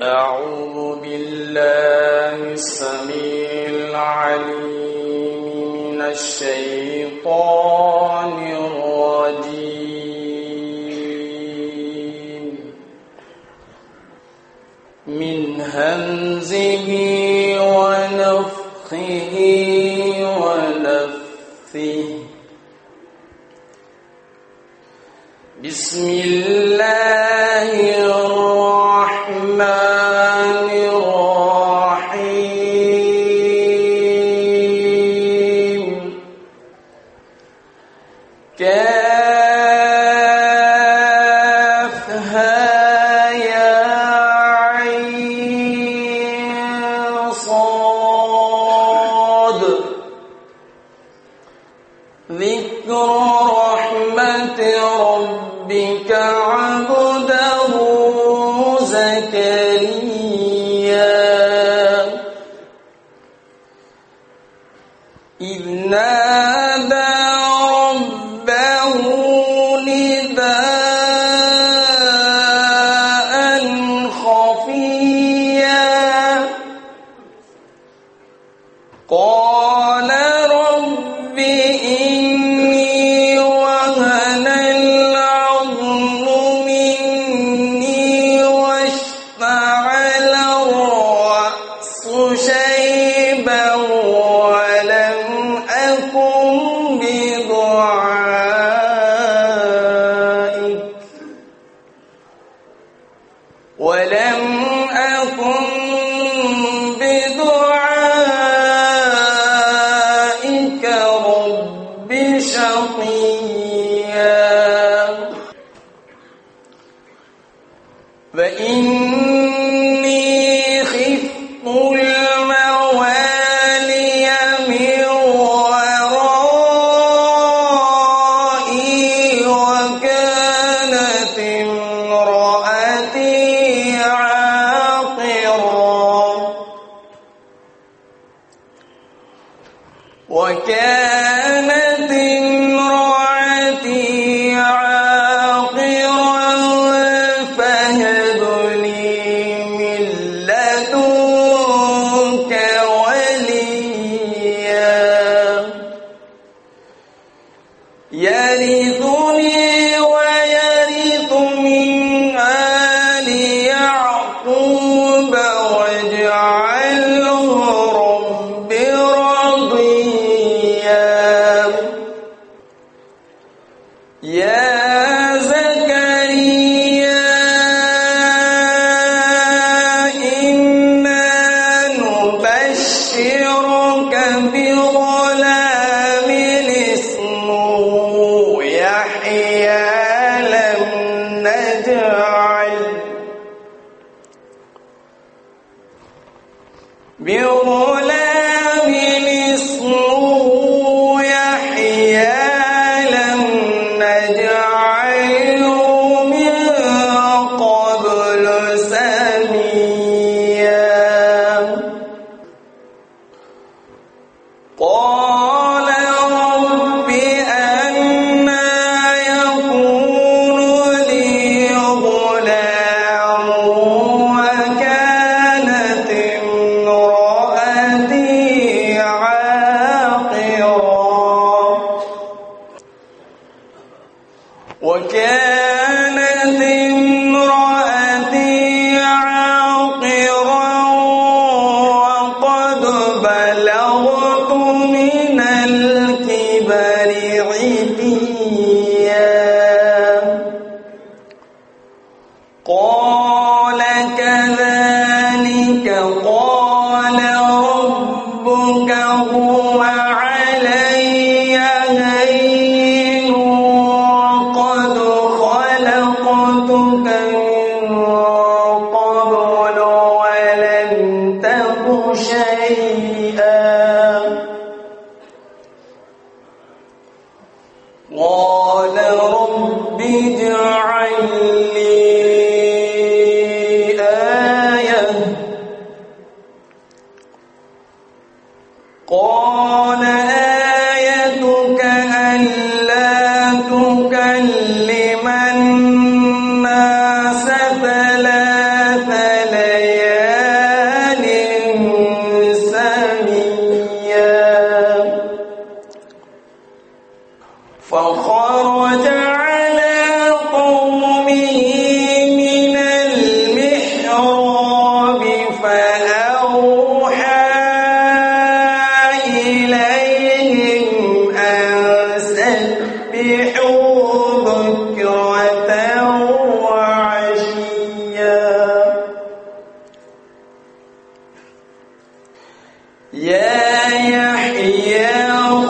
أعوذ بالله السميع العليم من الشيطان الرجيم من همزه ونفخه ونفثه بسم الله الرحمن الرحيم كافها يا عين صاد ذكر رحمة ربك عبده زكريا إذ نادى ربه نداء خفيا قال رب إني وهن العظم مني واشتعل الرأس شيبا ولم أكن بدعائك رب شقيا فإني خفت الموالي من ورائي وكانت امرأتي عاقرا فهب لي من لدنك وليا يرثني ويرث من آل يعقوب واجعله رب رضيا يا زكريا إنا نبشرك بغلام اسمه يحيى لم نجعل بغلام اسمه يحيى لم نجعله من قبل سميا قال رب أنى يكون لي غلام وكانت امرأتي عاقرا وقد بلغت من الكبر عتيا قال كذلك قال ربك هو علي هين وقد خلقتك من قبل ولم تك شيئا قال رب اجعل لي آية قال آيتك ألا تكلم الناس 3 ليال يا يحيى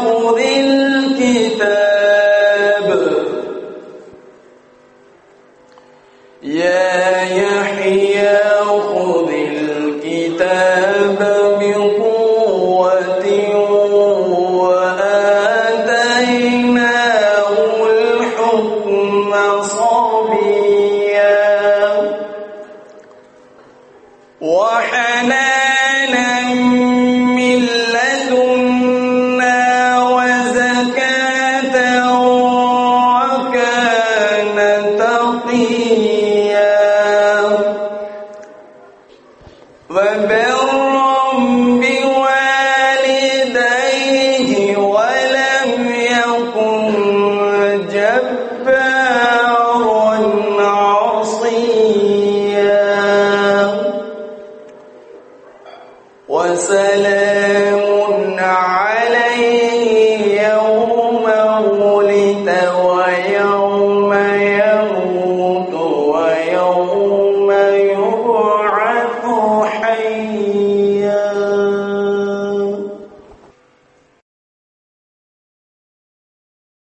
خذ الكتاب يا يحيى خذ الكتاب بقوة وآتيناه الحكم صبيا وحنانا من لدنا وزكاة وكان تقيا وبرا بوالديه ولم يكن جبارا عصيا وسلام عليه يوم ولد ويوم